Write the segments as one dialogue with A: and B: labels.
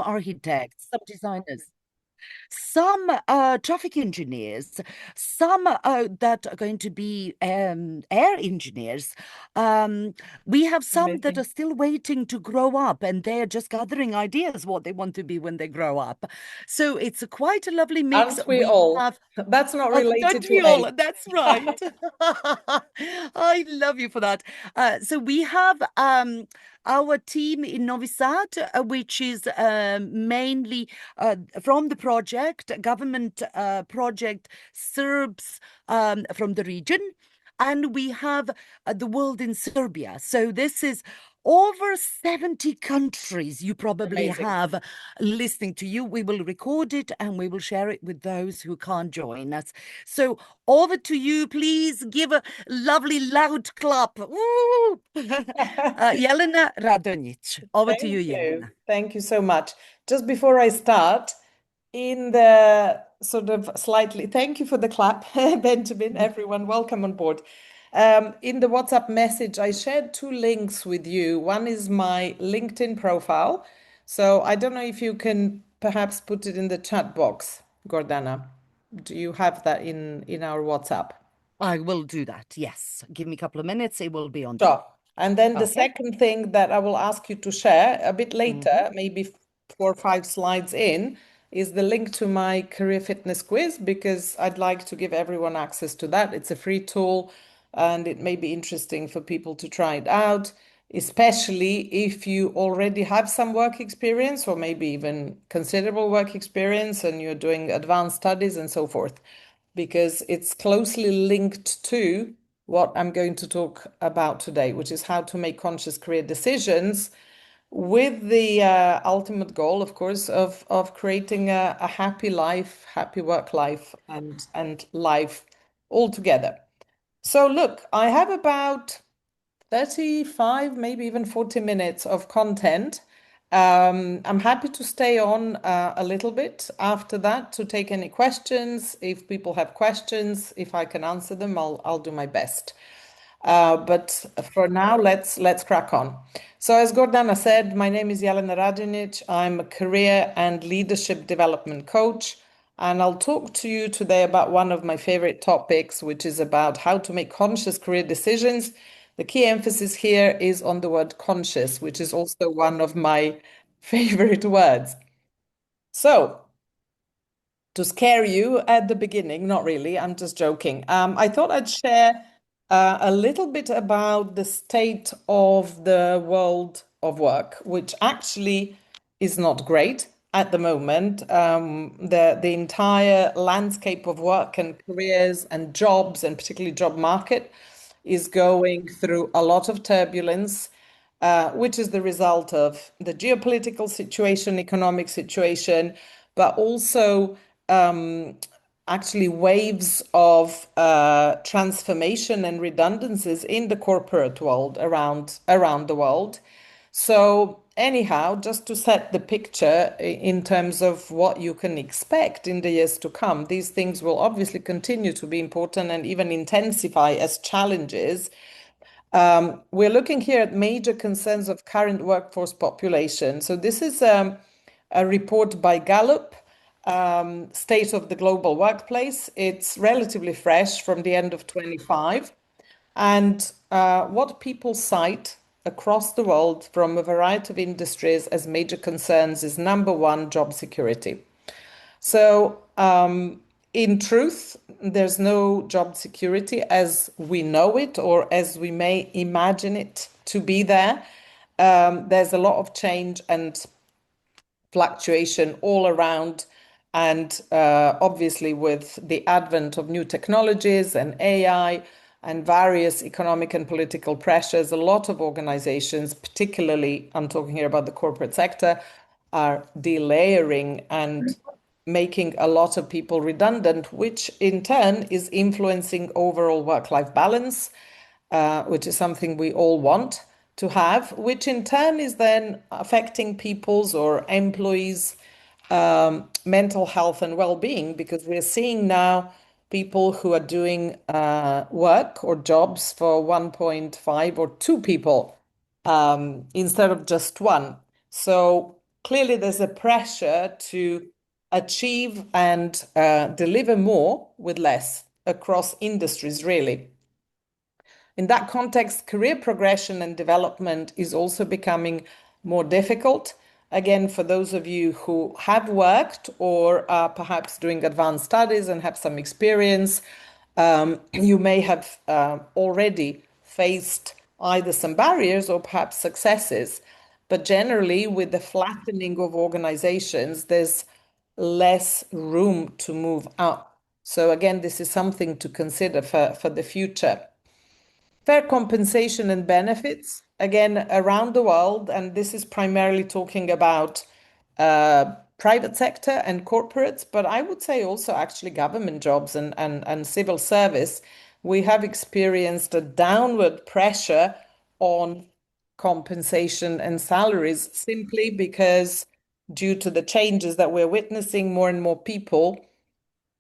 A: architects, some designers, some traffic engineers, some that are going to be air engineers. We have some that are
B: Amazing.
A: still waiting to grow up, and they're just gathering ideas what they want to be when they grow up. So it's quite a lovely mix.
B: Aren't we
A: We
B: all?
A: have
B: That's not
A: Oh,
B: related
A: don't
B: to
A: we all?
B: age.
A: That's right. I love you for that. So we have our team in Novi Sad, which is mainly from the project, government project Serbs from the region. And we have the world in Serbia. So this is over 70 countries you probably
B: Amazing.
A: have listening to you. We will record it and we will share it with those who can't join us. So over to you. Please give a lovely loud clap. Woo! Jelena Radonjić. Over to
B: Thank
A: you,
B: you.
A: Jelena.
B: Thank you so much. Just before I start, in the sort of slightly, thank you for the clap, Benjamin, everyone, welcome on board. In the WhatsApp message, I shared two links with you. One is my LinkedIn profile. So I don't know if you can perhaps put it in the chat box, Gordana. Do you have that in our WhatsApp?
A: I will do that. Yes. Give me a couple of minutes. It will be on there.
B: Sure. And then the
A: Okay.
B: second thing that I will ask you to share a bit
A: Mhm.
B: later, maybe 4 or 5 slides in, is the link to my career fitness quiz because I'd like to give everyone access to that. It's a free tool and it may be interesting for people to try it out, especially if you already have some work experience or maybe even considerable work experience and you're doing advanced studies and so forth, because it's closely linked to what I'm going to talk about today, which is how to make conscious career decisions with the ultimate goal, of course, of creating a happy life, happy work life, and life altogether. So look, I have about 35, maybe even 40 minutes of content. I'm happy to stay on a little bit after that to take any questions. If people have questions, if I can answer them, I'll do my best. But for now, let's crack on. So, as Gordana said, my name is Jelena Radonjić. I'm a career and leadership development coach, and I'll talk to you today about one of my favorite topics, which is about how to make conscious career decisions. The key emphasis here is on the word conscious, which is also one of my favorite words. So, to scare you at the beginning, not really, I'm just joking. I thought I'd share a little bit about the state of the world of work, which actually is not great at the moment. The entire landscape of work and careers and jobs, and particularly job market, is going through a lot of turbulence, which is the result of the geopolitical situation, economic situation, but also actually waves of transformation and redundancies in the corporate world around the world. So anyhow, just to set the picture in terms of what you can expect in the years to come, these things will obviously continue to be important and even intensify as challenges. We're looking here at major concerns of current workforce population. So this is a report by Gallup, State of the Global Workplace. It's relatively fresh from the end of 25. And what people cite across the world from a variety of industries as major concerns is number one, job security. So, in truth, there's no job security as we know it or as we may imagine it to be there. There's a lot of change and fluctuation all around. And obviously, with the advent of new technologies and AI and various economic and political pressures, a lot of organizations, particularly I'm talking here about the corporate sector, are delayering and making a lot of people redundant, which in turn is influencing overall work-life balance, which is something we all want to have, which in turn is then affecting people's or employees' mental health and well-being, because we're seeing now people who are doing work or jobs for 1.5 or 2 people instead of just one. So clearly there's a pressure to achieve and deliver more with less across industries, really. In that context, career progression and development is also becoming more difficult. Again, for those of you who have worked or are perhaps doing advanced studies and have some experience, you may have already faced either some barriers or perhaps successes. But generally, with the flattening of organizations, there's less room to move up. So again, this is something to consider for the future. Fair compensation and benefits, again, around the world, and this is primarily talking about private sector and corporates, but I would say also actually government jobs and civil service. We have experienced a downward pressure on compensation and salaries simply because due to the changes that we're witnessing, more and more people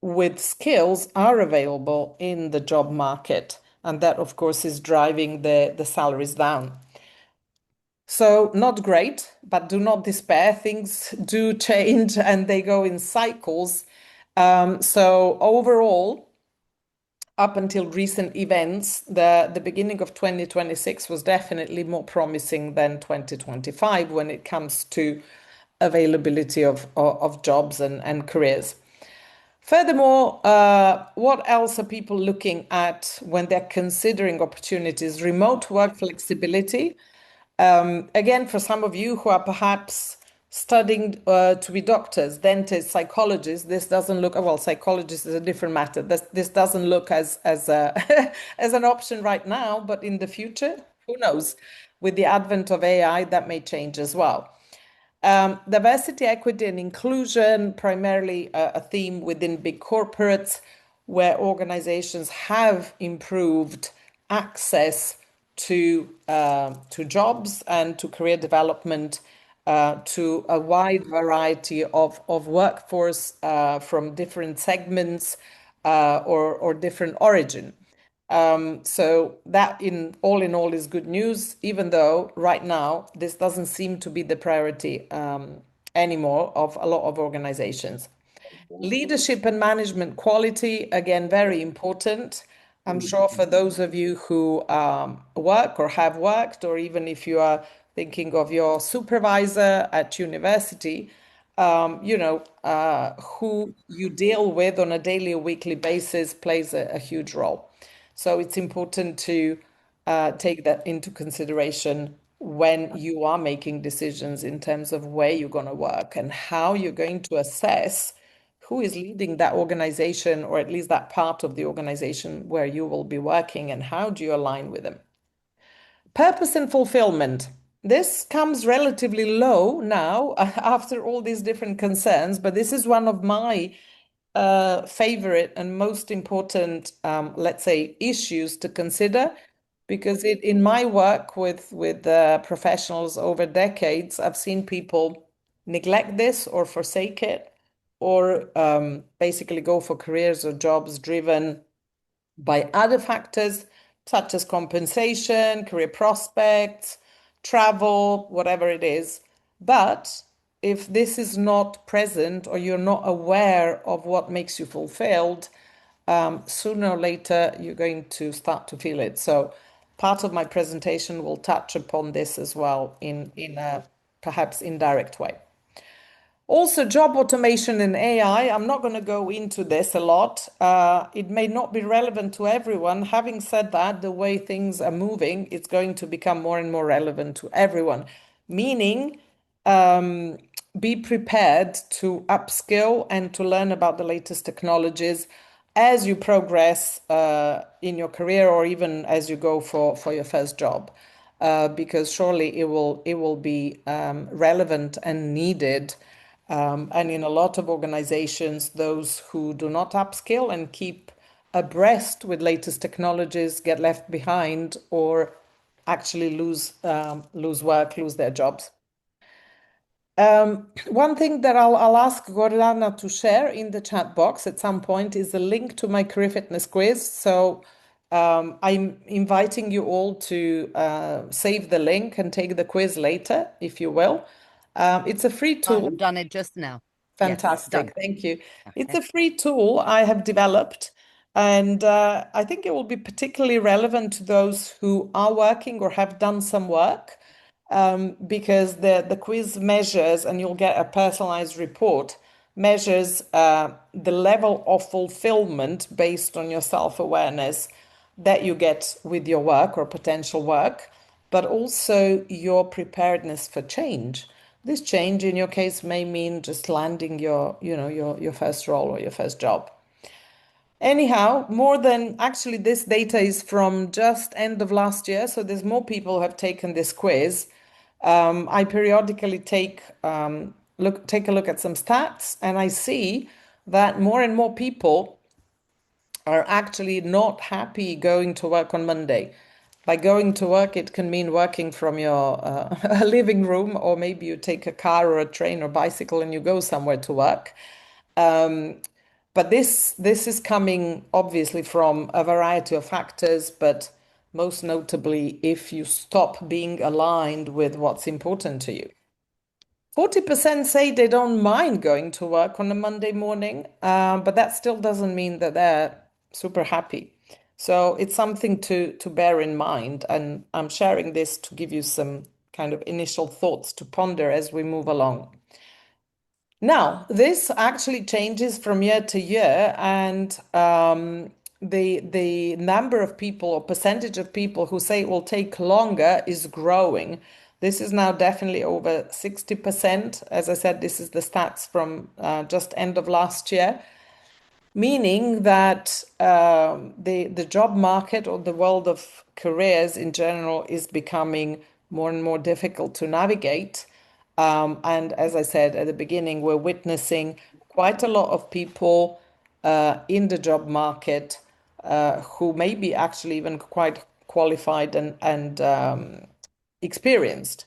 B: with skills are available in the job market. And that, of course, is driving the salaries down. So, not great, but do not despair. Things do change and they go in cycles. So, overall, up until recent events, the beginning of 2026 was definitely more promising than 2025 when it comes to availability of jobs and careers. Furthermore, what else are people looking at when they're considering opportunities? Remote work flexibility. Again, for some of you who are perhaps studying to be doctors, dentists, psychologists, this doesn't look, well, psychologist is a different matter. This doesn't look as a, as an option right now, but in the future, who knows? With the advent of AI, that may change as well. Diversity, equity, and inclusion, primarily a theme within big corporates where organizations have improved access to jobs and to career development to a wide variety of workforce from different segments or different origin. So that in all is good news, even though right now this doesn't seem to be the priority anymore of a lot of organizations. Leadership and management quality, again, very important. I'm sure for those of you who work or have worked, or even if you are thinking of your supervisor at university, who you deal with on a daily or weekly basis plays a huge role. So it's important to take that into consideration when you are making decisions in terms of where you're going to work and how you're going to assess who is leading that organization or at least that part of the organization where you will be working and how do you align with them. Purpose and fulfillment. This comes relatively low now after all these different concerns, but this is one of my favorite and most important, let's say, issues to consider because in my work with professionals over decades, I've seen people neglect this or forsake it, or basically go for careers or jobs driven by other factors such as compensation, career prospects, travel, whatever it is. But if this is not present or you're not aware of what makes you fulfilled, sooner or later you're going to start to feel it. So part of my presentation will touch upon this as well in a perhaps indirect way. Also, job automation and AI. I'm not going to go into this a lot. It may not be relevant to everyone. Having said that, the way things are moving, it's going to become more and more relevant to everyone. Meaning, be prepared to upskill and to learn about the latest technologies as you progress in your career or even as you go for your first job. Because surely it will be relevant and needed. And in a lot of organizations, those who do not upskill and keep abreast with latest technologies get left behind or actually lose work, lose their jobs. One thing that I'll ask Gordana to share in the chat box at some point is a link to my career fitness quiz. So I'm inviting you all to save the link and take the quiz later, if you will. It's a free
A: I
B: tool.
A: have done it just now. Yes,
B: Fantastic.
A: done.
B: Thank you. It's
A: Okay.
B: a free tool I have developed, and I think it will be particularly relevant to those who are working or have done some work, because the quiz measures, and you'll get a personalized report, measures the level of fulfillment based on your self-awareness that you get with your work or potential work, but also your preparedness for change. This change in your case may mean just landing your first role or your first job. Anyhow, more than actually this data is from just end of last year, so there's more people who have taken this quiz. I periodically take a look at some stats, and I see that more and more people are actually not happy going to work on Monday. By going to work, it can mean working from your living room, or maybe you take a car or a train or bicycle and you go somewhere to work. But this is coming obviously from a variety of factors, but most notably, if you stop being aligned with what's important to you. 40% say they don't mind going to work on a Monday morning, but that still doesn't mean that they're super happy. So it's something to bear in mind, and I'm sharing this to give you some kind of initial thoughts to ponder as we move along. Now, this actually changes from year to year, and the number of people or percentage of people who say it will take longer is growing. This is now definitely over 60%. As I said, this is the stats from just end of last year, meaning that the job market or the world of careers in general is becoming more and more difficult to navigate. And as I said at the beginning, we're witnessing quite a lot of people in the job market who may be actually even quite qualified and experienced.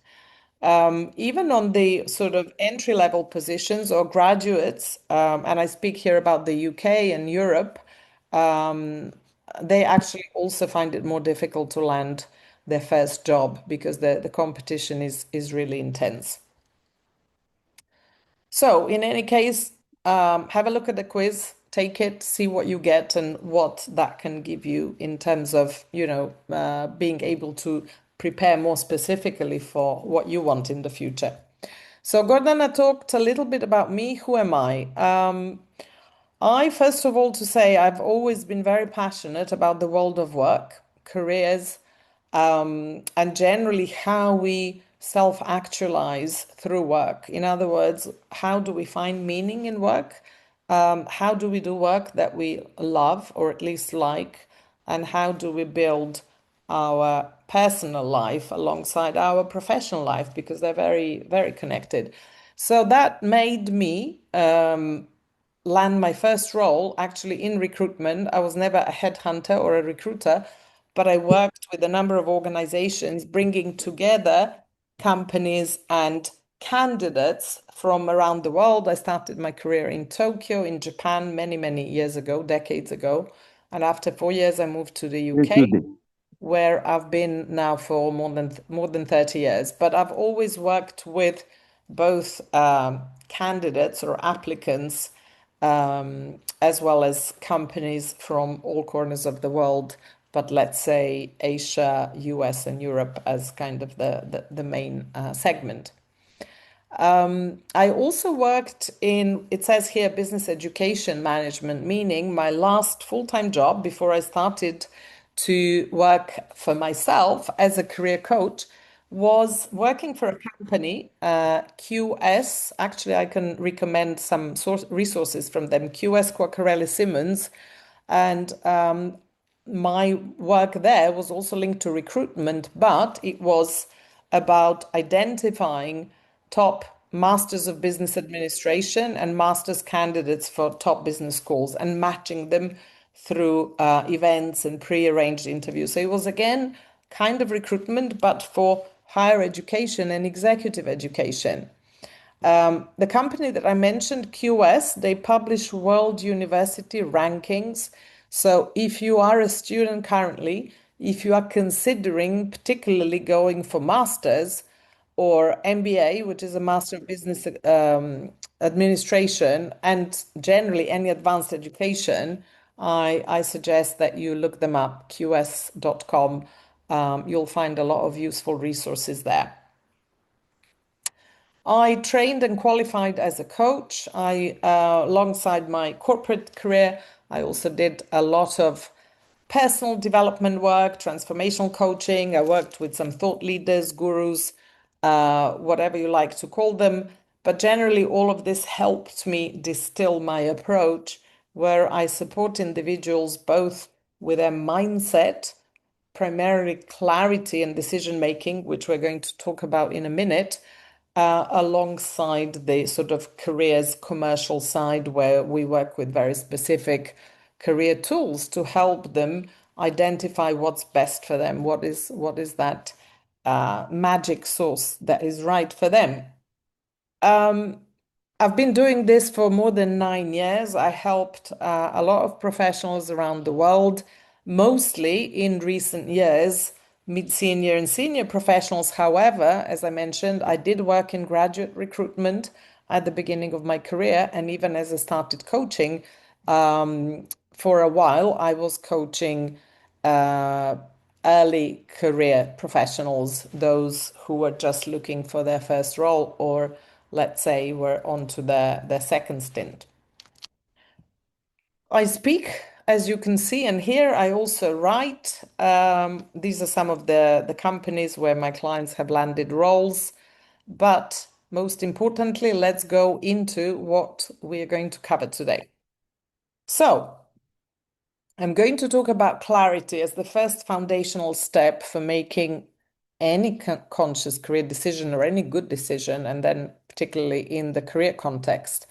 B: Even on the sort of entry level positions or graduates, and I speak here about the UK and Europe, um, they actually also find it more difficult to land their first job because the competition is really intense. So, in any case, have a look at the quiz, take it, see what you get and what that can give you in terms of, being able to prepare more specifically for what you want in the future. So, Gordana talked a little bit about me. Who am I? I, first of all, to say I've always been very passionate about the world of work, careers, and generally how we self-actualize through work. In other words, how do we find meaning in work? How do we do work that we love or at least like? And how do we build our personal life alongside our professional life? Because they're very, very connected. So that made me land my first role actually in recruitment. I was never a headhunter or a recruiter, but I worked with a number of organizations bringing together companies and candidates from around the world. I started my career in Tokyo, in Japan, many, many years ago, decades ago. And after 4 years, I moved to the UK, where I've been now for more than 30 years. But I've always worked with both candidates or applicants, as well as companies from all corners of the world, but let's say Asia, US, and Europe as kind of the main segment. I also worked in, it says here, business education management, meaning my last full-time job before I started to work for myself as a career coach was working for a company, QS. Actually, I can recommend some resources from them, QS Quacquarelli Simmons. And my work there was also linked to recruitment, but it was about identifying top masters of business administration and masters candidates for top business schools and matching them through events and pre-arranged interviews. So it was again kind of recruitment, but for higher education and executive education. The company that I mentioned, QS, they publish world university rankings. So if you are a student currently, if you are considering particularly going for masters, or MBA, which is a Master of Business Administration, and generally any advanced education, I suggest that you look them up, qs.com. You'll find a lot of useful resources there. I trained and qualified as a coach. Alongside my corporate career, I also did a lot of personal development work, transformational coaching. I worked with some thought leaders, gurus, whatever you like to call them. But generally, all of this helped me distill my approach, where I support individuals both with their mindset, primarily clarity and decision making, which we're going to talk about in a minute, alongside the sort of careers commercial side, where we work with very specific career tools to help them identify what's best for them, what is that magic sauce that is right for them. I've been doing this for more than 9 years. I helped a lot of professionals around the world, mostly in recent years, mid-senior and senior professionals. However, as I mentioned, I did work in graduate recruitment at the beginning of my career. And even as I started coaching, for a while, I was coaching uh, early career professionals, those who were just looking for their first role, or let's say were on to their second stint. I speak, as you can see, and here I also write. These are some of the companies where my clients have landed roles. But most importantly, let's go into what we are going to cover today. So, I'm going to talk about clarity as the first foundational step for making any conscious career decision or any good decision, and then particularly in the career context.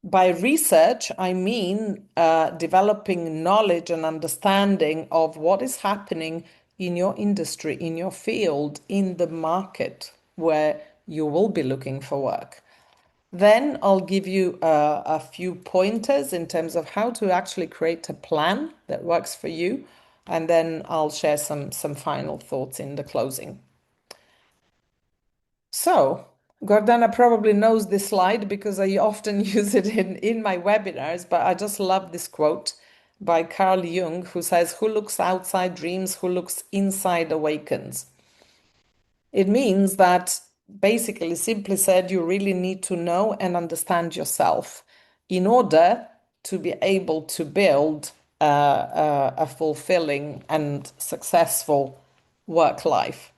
B: By research, I mean developing knowledge and understanding of what is happening in your industry, in your field, in the market where you will be looking for work. Then I'll give you a few pointers in terms of how to actually create a plan that works for you. And then I'll share some final thoughts in the closing. So, Gordana probably knows this slide because I often use it in my webinars, but I just love this quote by Carl Jung, who says, "Who looks outside dreams, who looks inside awakens." It means that basically, simply said, you really need to know and understand yourself in order to be able to build a fulfilling and successful work life.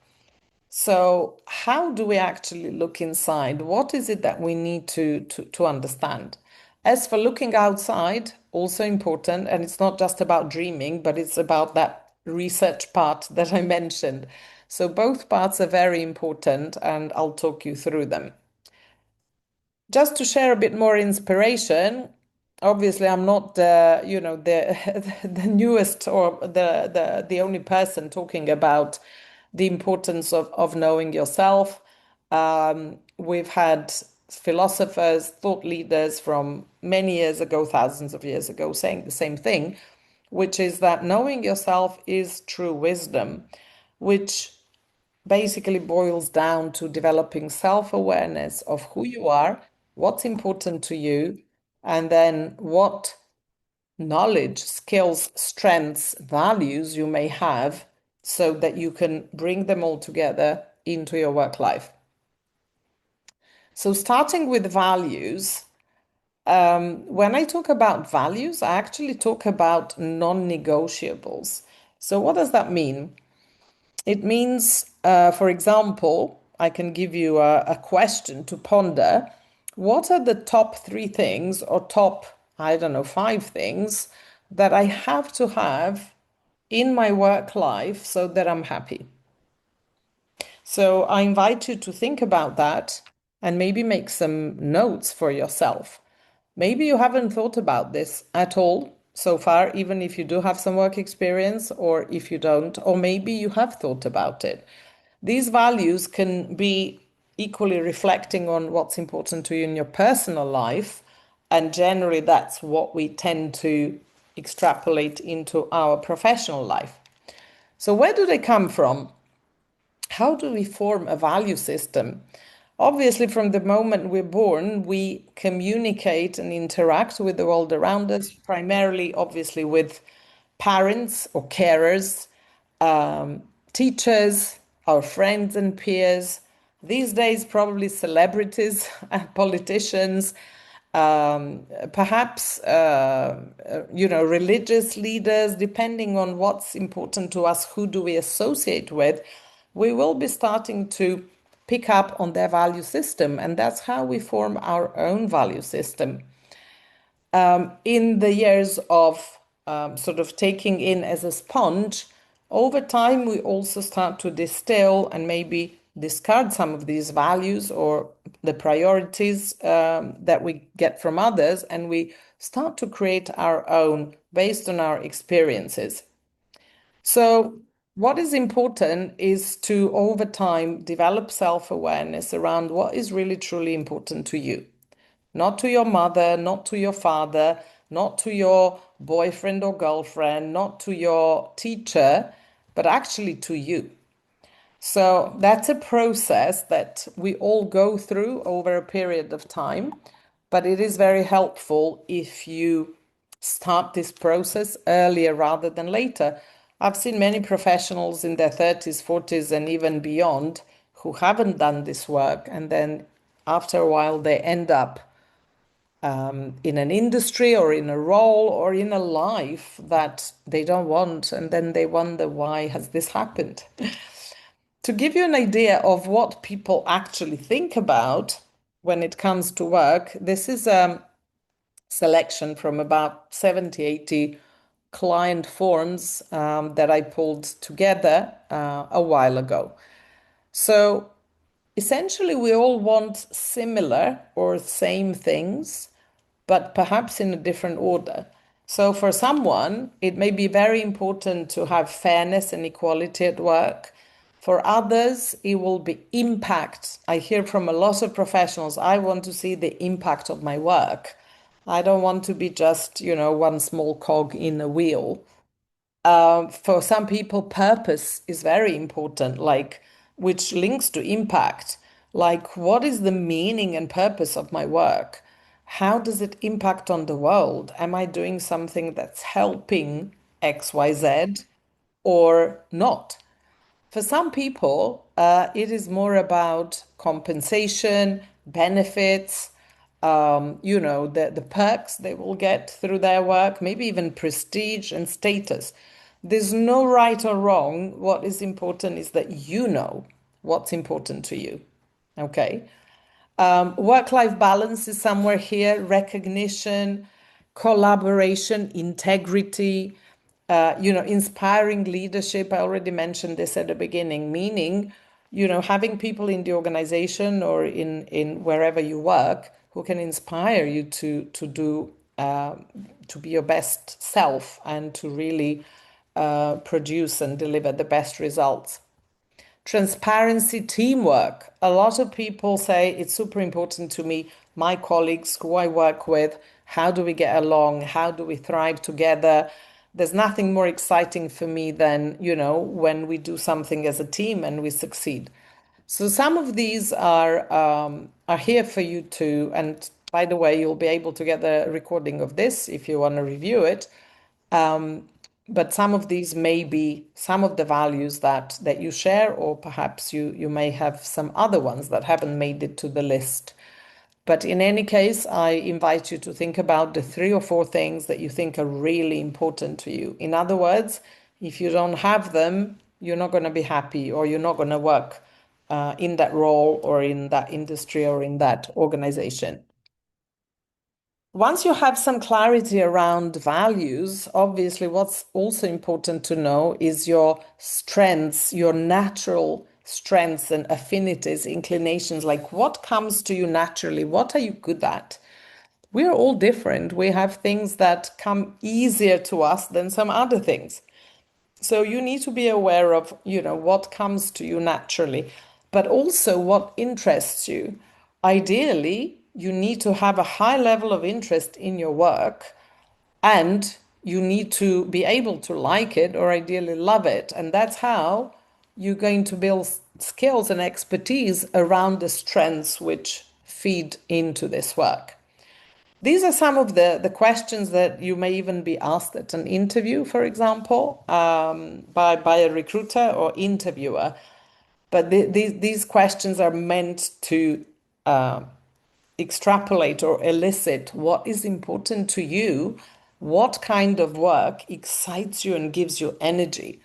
B: So, how do we actually look inside? What is it that we need to understand? As for looking outside, also important, and it's not just about dreaming, but it's about that research part that I mentioned. So, both parts are very important, and I'll talk you through them. Just to share a bit more inspiration, obviously I'm not the newest or the only person talking about the importance of knowing yourself. We've had philosophers, thought leaders from many years ago, thousands of years ago, saying the same thing, which is that knowing yourself is true wisdom, which basically boils down to developing self-awareness of who you are, what's important to you, and then what knowledge, skills, strengths, values you may have so that you can bring them all together into your work life. So, starting with values, when I talk about values, I actually talk about non-negotiables. So, what does that mean? It means, for example, I can give you a question to ponder. What are the top 3 things or top, I don't know, 5 things that I have to have in my work life so that I'm happy? So I invite you to think about that and maybe make some notes for yourself. Maybe you haven't thought about this at all so far, even if you do have some work experience, or if you don't, or maybe you have thought about it. These values can be equally reflecting on what's important to you in your personal life, and generally that's what we tend to extrapolate into our professional life. So, where do they come from? how do we form a value system? Obviously, from the moment we're born, we communicate and interact with the world around us, primarily, obviously, with parents or carers, um, teachers, our friends and peers. These days, probably celebrities and politicians, perhaps, religious leaders, depending on what's important to us, who do we associate with, we will be starting to pick up on their value system. And that's how we form our own value system. In the years of sort of taking in as a sponge, over time we also start to distill and maybe discard some of these values or the priorities that we get from others, and we start to create our own based on our experiences. So, what is important is to, over time, develop self-awareness around what is really truly important to you. Not to your mother, not to your father, not to your boyfriend or girlfriend, not to your teacher, but actually to you. So that's a process that we all go through over a period of time, but it is very helpful if you start this process earlier rather than later. I've seen many professionals in their 30s, 40s, and even beyond who haven't done this work, and then after a while they end up in an industry or in a role or in a life that they don't want, and then they wonder, why has this happened? To give you an idea of what people actually think about when it comes to work, this is a selection from about 70, 80 client forms that I pulled together a while ago. So essentially, we all want similar or same things, but perhaps in a different order. So for someone, it may be very important to have fairness and equality at work. For others, it will be impact. I hear from a lot of professionals, I want to see the impact of my work. I don't want to be just, one small cog in a wheel. For some people, purpose is very important, like which links to impact. Like, what is the meaning and purpose of my work? How does it impact on the world? Am I doing something that's helping XYZ or not? For some people, it is more about compensation, benefits, the perks they will get through their work, maybe even prestige and status. There's no right or wrong. What is important is that you know what's important to you. Okay. Work-life balance is somewhere here, recognition, collaboration, integrity, inspiring leadership. I already mentioned this at the beginning, meaning, having people in the organization or in wherever you work who can inspire you to be your best self and to really produce and deliver the best results. Transparency, teamwork. A lot of people say it's super important to me, my colleagues who I work with, how do we get along? How do we thrive together? There's nothing more exciting for me than, when we do something as a team and we succeed. So some of these are here for you too. And by the way, you'll be able to get the recording of this if you want to review it. But some of these may be some of the values that you share, or perhaps you may have some other ones that haven't made it to the list. But in any case, I invite you to think about the 3 or 4 things that you think are really important to you. In other words, if you don't have them, you're not going to be happy, or you're not going to work in that role or in that industry or in that organization. Once you have some clarity around values, obviously, what's also important to know is your strengths, your natural strengths and affinities, inclinations, like what comes to you naturally, what are you good at? We're all different. We have things that come easier to us than some other things. So you need to be aware of, what comes to you naturally, but also what interests you. Ideally, you need to have a high level of interest in your work, and you need to be able to like it or ideally love it. And that's how you're going to build skills and expertise around the strengths which feed into this work. These are some of the questions that you may even be asked at an interview, for example, by a recruiter or interviewer. But these questions are meant to extrapolate or elicit what is important to you, what kind of work excites you and gives you energy.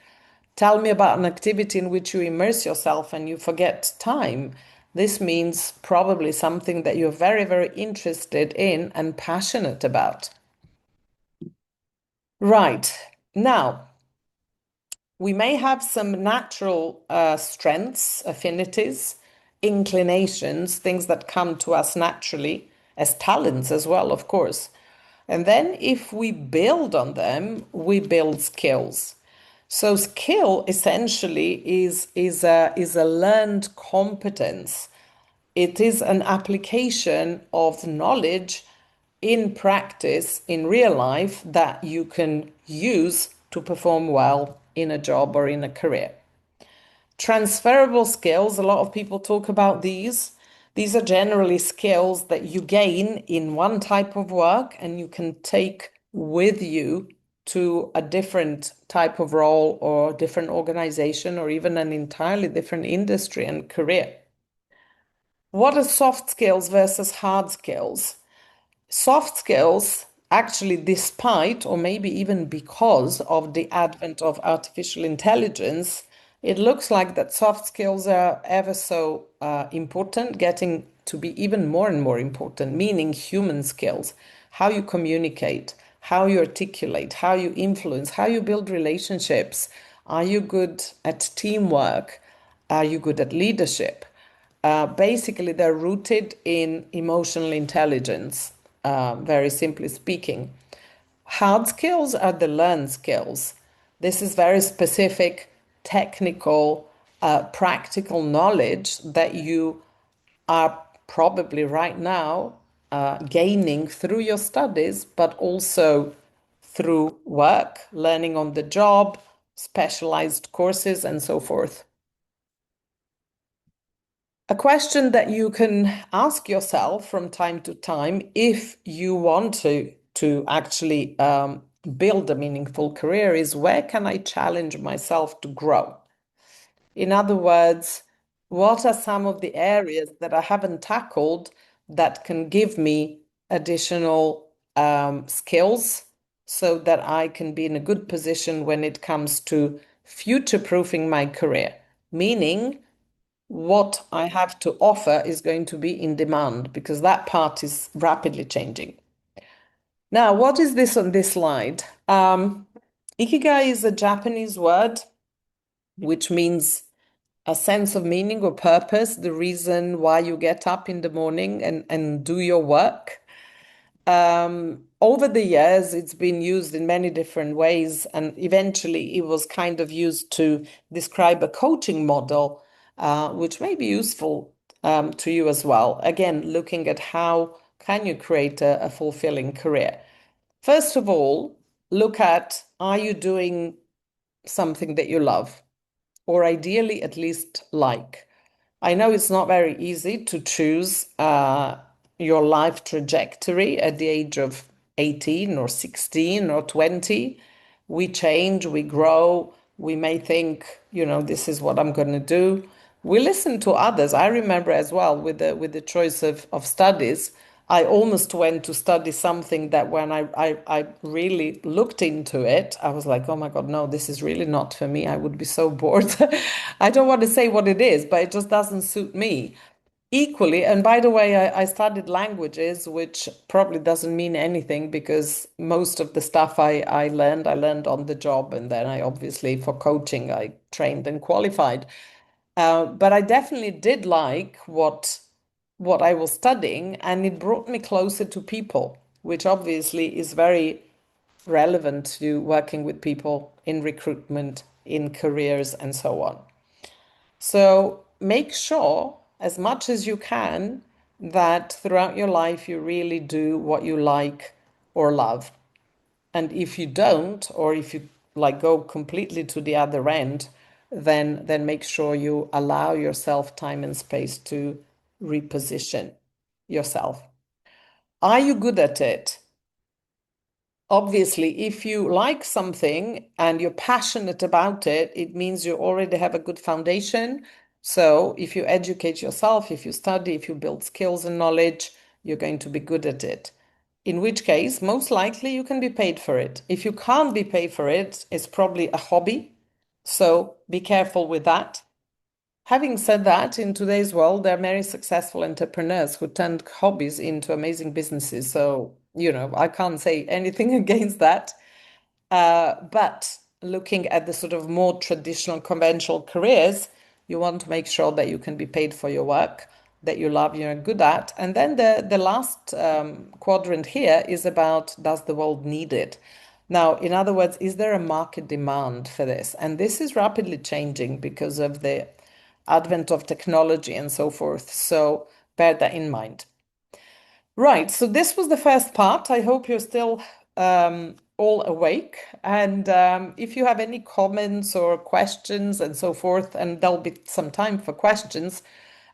B: Tell me about an activity in which you immerse yourself and you forget time. This means probably something that you're very, very interested in and passionate about. Right. Now, we may have some natural strengths, affinities, inclinations, things that come to us naturally as talents as well, of course. And then if we build on them, we build skills. So skill essentially is a learned competence. It is an application of knowledge in practice, in real life, that you can use to perform well in a job or in a career. Transferable skills, a lot of people talk about these. These are generally skills that you gain in one type of work and you can take with you to a different type of role or different organization or even an entirely different industry and career. What are soft skills versus hard skills? Soft skills, actually, despite or maybe even because of the advent of artificial intelligence, it looks like that soft skills are ever so important, getting to be even more and more important, meaning human skills, how you communicate, how you articulate, how you influence, how you build relationships. Are you good at teamwork? Are you good at leadership? Basically, they're rooted in emotional intelligence, very simply speaking. Hard skills are the learned skills. This is very specific, technical, practical knowledge that you are probably right now gaining through your studies, but also through work, learning on the job, specialized courses, and so forth. A question that you can ask yourself from time to time if you want to actually build a meaningful career is, where can I challenge myself to grow? In other words, what are some of the areas that I haven't tackled that can give me additional skills so that I can be in a good position when it comes to future-proofing my career? Meaning, what I have to offer is going to be in demand because that part is rapidly changing. Now, what is this on this slide? Ikigai is a Japanese word which means a sense of meaning or purpose, the reason why you get up in the morning and do your work. Over the years, it's been used in many different ways, and eventually it was kind of used to describe a coaching model, which may be useful to you as well. Again, looking at how can you create a fulfilling career. First of all, look at, are you doing something that you love, or ideally at least like? I know it's not very easy to choose your life trajectory at the age of 18 or 16 or 20. We change, we grow, we may think, this is what I'm going to do. We listen to others. I remember as well with the choice of studies, I almost went to study something that when I really looked into it, I was like, oh my God, no, this is really not for me. I would be so bored. I don't want to say what it is, but it just doesn't suit me. Equally, and by the way, I studied languages, which probably doesn't mean anything because most of the stuff I learned on the job. And then I obviously, for coaching, I trained and qualified. But I definitely did like what I was studying, and it brought me closer to people, which obviously is very relevant to working with people in recruitment, in careers, and so on. So make sure, as much as you can, that throughout your life you really do what you like or love. And if you don't, or if you like go completely to the other end, then make sure you allow yourself time and space to reposition yourself. Are you good at it? Obviously, if you like something and you're passionate about it, it means you already have a good foundation. So if you educate yourself, if you study, if you build skills and knowledge, you're going to be good at it. In which case, most likely you can be paid for it. If you can't be paid for it, it's probably a hobby. So be careful with that. Having said that, in today's world, there are many successful entrepreneurs who turned hobbies into amazing businesses. So, I can't say anything against that. But looking at the sort of more traditional, conventional careers, you want to make sure that you can be paid for your work, that you love, you're good at. And then the last quadrant here is about, does the world need it? Now, in other words, is there a market demand for this? And this is rapidly changing because of the advent of technology and so forth. So bear that in mind. Right, so this was the first part. I hope you're still all awake. And if you have any comments or questions and so forth, and there'll be some time for questions,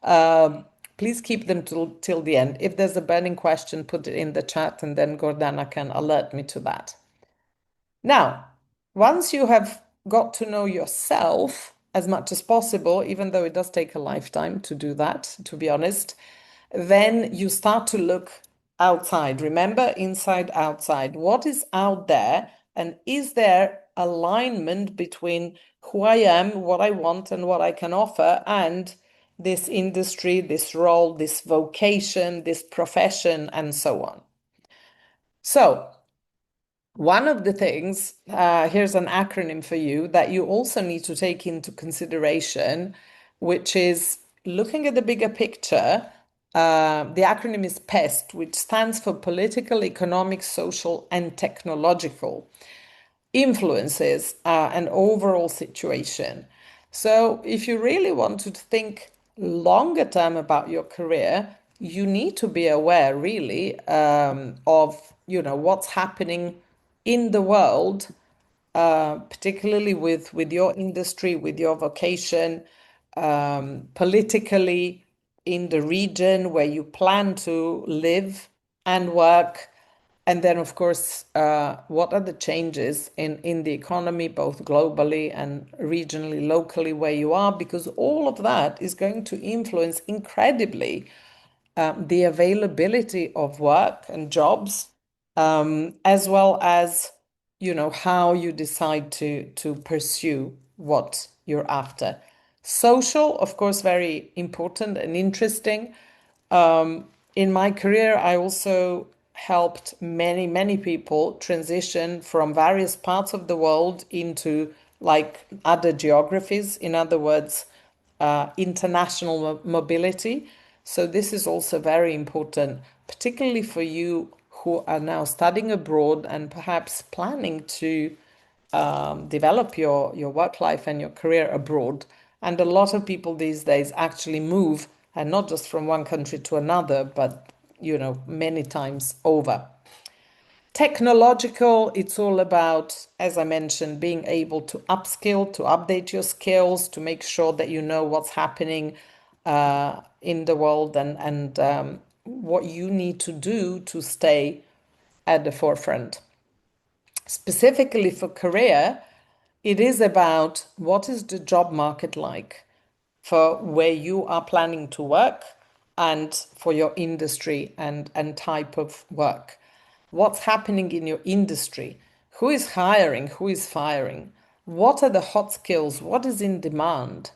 B: please keep them till the end. If there's a burning question, put it in the chat, and then Gordana can alert me to that. Now, once you have got to know yourself as much as possible, even though it does take a lifetime to do that, to be honest, then you start to look outside. Remember, inside, outside. What is out there? And is there alignment between who I am, what I want, and what I can offer, and this industry, this role, this vocation, this profession, and so on? So, one of the things, here's an acronym for you that you also need to take into consideration, which is looking at the bigger picture. The acronym is PEST, which stands for Political, Economic, Social, and Technological influences an overall situation. So if you really want to think longer term about your career, you need to be aware really of what's happening in the world, particularly with your industry, with your vocation, politically in the region where you plan to live and work. And then, of course, what are the changes in the economy, both globally and regionally, locally, where you are? Because all of that is going to influence incredibly the availability of work and jobs, as well as, how you decide to pursue what you're after. Social, of course, very important and interesting. In my career, I also helped many, many people transition from various parts of the world into like other geographies. In other words, international mobility. So this is also very important, particularly for you who are now studying abroad and perhaps planning to develop your work life and your career abroad. And a lot of people these days actually move, and not just from one country to another, but many times over. Technological, it's all about, as I mentioned, being able to upskill, to update your skills, to make sure that you know what's happening in the world and what you need to do to stay at the forefront. Specifically for career, it is about what is the job market like for where you are planning to work and for your industry and type of work. What's happening in your industry? Who is hiring? Who is firing? What are the hot skills? What is in demand?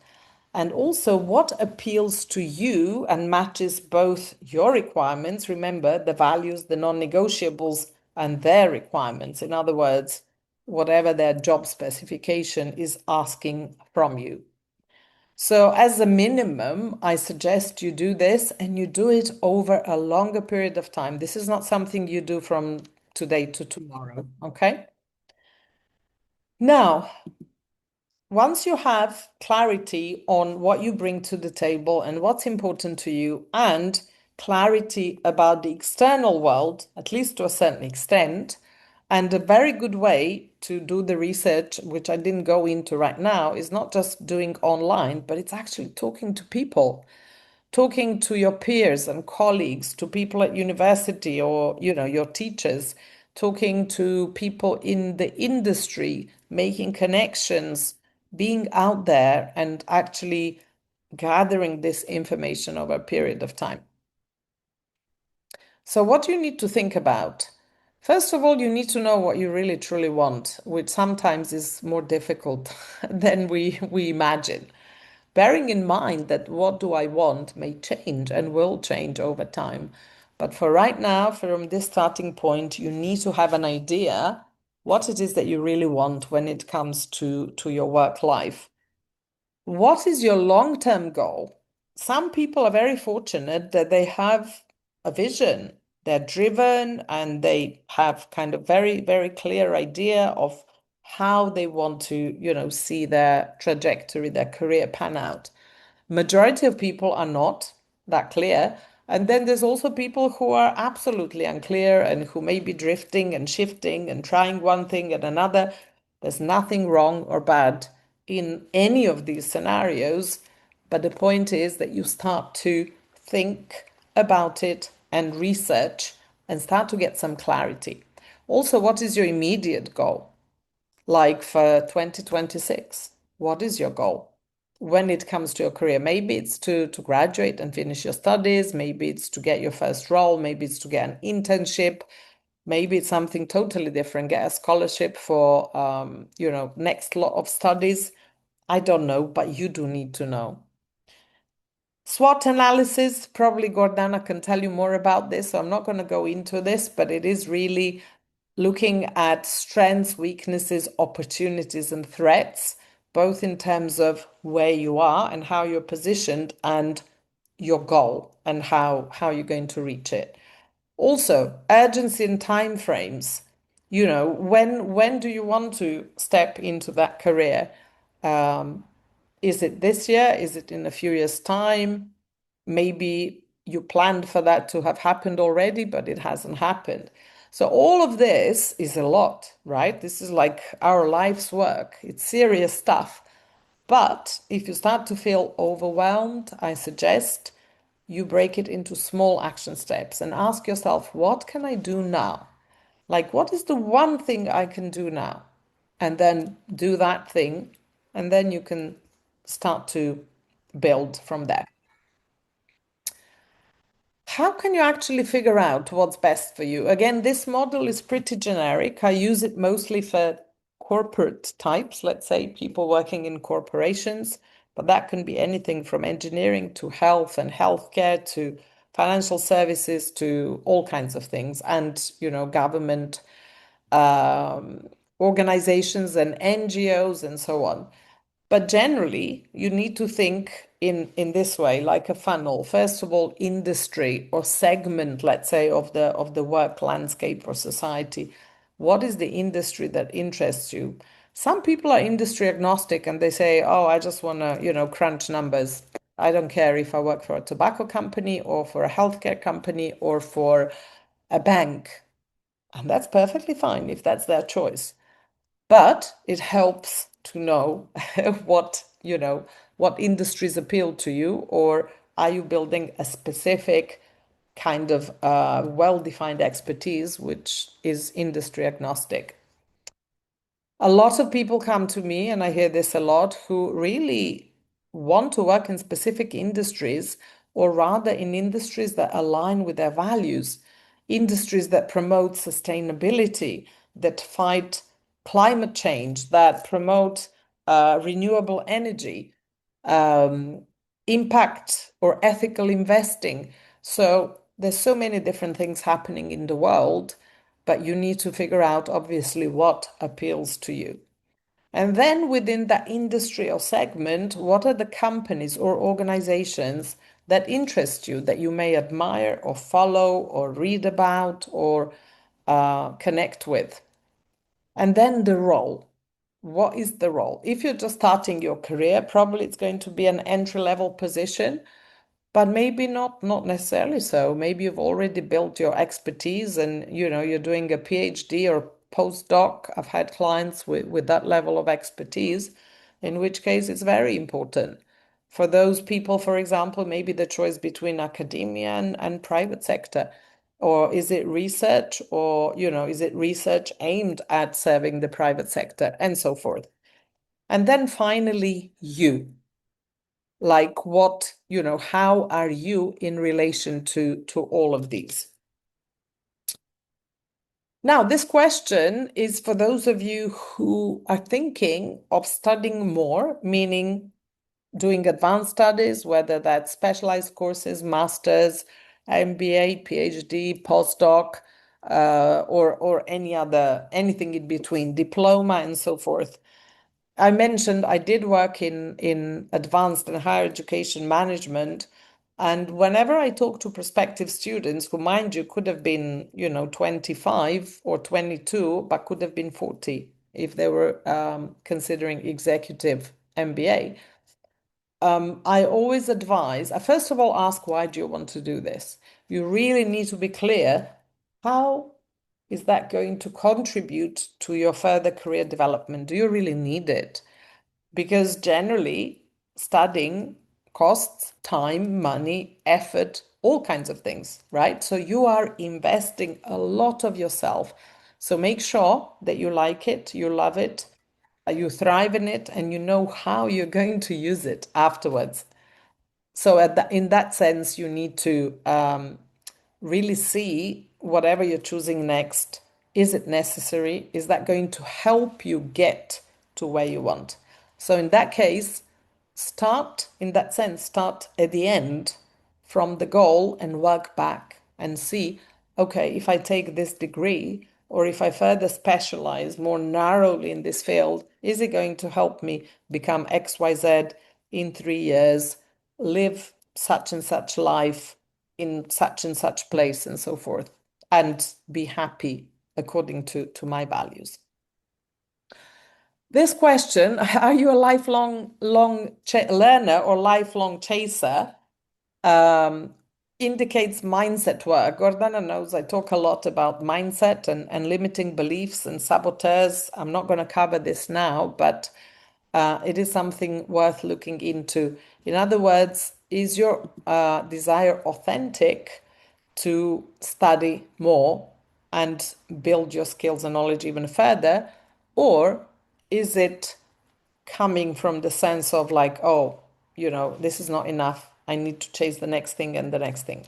B: And also, what appeals to you and matches both your requirements, remember the values, the non-negotiables, and their requirements. In other words, whatever their job specification is asking from you. So, as a minimum, I suggest you do this and you do it over a longer period of time. This is not something you do from today to tomorrow, okay? Now, once you have clarity on what you bring to the table and what's important to you, and clarity about the external world, at least to a certain extent, and a very good way to do the research, which I didn't go into right now, is not just doing online, but it's actually talking to people, talking to your peers and colleagues, to people at university or, your teachers, talking to people in the industry, making connections, being out there and actually gathering this information over a period of time. So, what do you need to think about? First of all, you need to know what you really truly want, which sometimes is more difficult than we imagine. Bearing in mind that what do I want may change and will change over time. But for right now, from this starting point, you need to have an idea what it is that you really want when it comes to your work life. What is your long-term goal? Some people are very fortunate that they have a vision. They're driven and they have kind of very, very clear idea of how they want to, see their trajectory, their career pan out. Majority of people are not that clear. And then there's also people who are absolutely unclear and who may be drifting and shifting and trying one thing and another. There's nothing wrong or bad in any of these scenarios. But the point is that you start to think about it and research and start to get some clarity. Also, what is your immediate goal? Like for 2026, what is your goal? When it comes to your career, maybe it's to graduate and finish your studies, maybe it's to get your first role, maybe it's to get an internship, maybe it's something totally different, get a scholarship for next lot of studies. I don't know, but you do need to know. SWOT analysis, probably Gordana can tell you more about this, so I'm not going to go into this, but it is really looking at strengths, weaknesses, opportunities, and threats, both in terms of where you are and how you're positioned and your goal and how you're going to reach it. Also, urgency and time frames. When do you want to step into that career? Is it this year? Is it in a few years' time? Maybe you planned for that to have happened already, but it hasn't happened. So all of this is a lot, right? This is like our life's work. It's serious stuff. But if you start to feel overwhelmed, I suggest you break it into small action steps and ask yourself, what can I do now? Like, what is the one thing I can do now? And then do that thing, and then you can start to build from there. How can you actually figure out what's best for you? Again, this model is pretty generic. I use it mostly for corporate types, let's say people working in corporations, but that can be anything from engineering to health and healthcare to financial services to all kinds of things, and government organizations and NGOs and so on. But generally, you need to think in this way, like a funnel. First of all, industry or segment, let's say, of the work landscape or society. What is the industry that interests you? Some people are industry agnostic and they say, oh, I just want to, crunch numbers. I don't care if I work for a tobacco company or for a healthcare company or for a bank. And that's perfectly fine if that's their choice. But it helps to know what industries appeal to you, or are you building a specific kind of well-defined expertise, which is industry agnostic. A lot of people come to me, and I hear this a lot, who really want to work in specific industries, or rather in industries that align with their values, industries that promote sustainability, that fight climate change, that promote renewable energy, um, impact or ethical investing. So there's so many different things happening in the world, but you need to figure out, obviously, what appeals to you. And then within that industry or segment, what are the companies or organizations that interest you, that you may admire or follow or read about or connect with? And then the role. What is the role? If you're just starting your career, probably it's going to be an entry-level position, but maybe not necessarily so. Maybe you've already built your expertise and you're doing a PhD or postdoc. I've had clients with that level of expertise, in which case it's very important. For those people, for example, maybe the choice between academia and private sector. Or is it research, or, is it research aimed at serving the private sector, and so forth. And then finally, you. Like what, how are you in relation to all of these? Now, this question is for those of you who are thinking of studying more, meaning doing advanced studies, whether that's specialized courses, masters, MBA, PhD, postdoc, or anything in between, diploma, and so forth. I mentioned I did work in advanced and higher education management. And whenever I talk to prospective students, who, mind you, could have been, 25 or 22, but could have been 40 if they were considering executive MBA, I always advise, I first of all ask, why do you want to do this? You really need to be clear, how is that going to contribute to your further career development? Do you really need it? Because generally, studying costs time, money, effort, all kinds of things, right? So you are investing a lot of yourself. So make sure that you like it, you love it, you thrive in it, and you know how you're going to use it afterwards. So in that sense, you need to really see whatever you're choosing next. Is it necessary? Is that going to help you get to where you want? So in that case, start at the end from the goal and work back and see, okay, if I take this degree or if I further specialize more narrowly in this field, is it going to help me become XYZ in 3 years, live such and such life in such and such place, and so forth, and be happy according to my values? This question, are you a lifelong learner or lifelong chaser, indicates mindset work. Gordana knows I talk a lot about mindset and limiting beliefs and saboteurs. I'm not going to cover this now, but it is something worth looking into. In other words, is your desire authentic to study more and build your skills and knowledge even further? Or is it coming from the sense of like, oh, this is not enough. I need to chase the next thing and the next thing.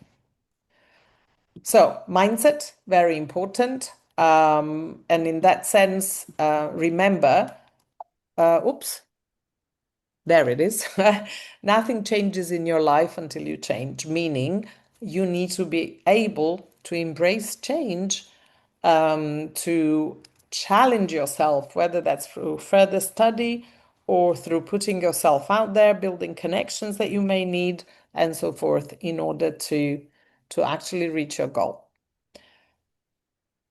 B: So mindset, very important. And in that sense, remember, oops, there it is. Nothing changes in your life until you change, meaning you need to be able to embrace change, to challenge yourself, whether that's through further study or through putting yourself out there, building connections that you may need, and so forth, in order to actually reach your goal.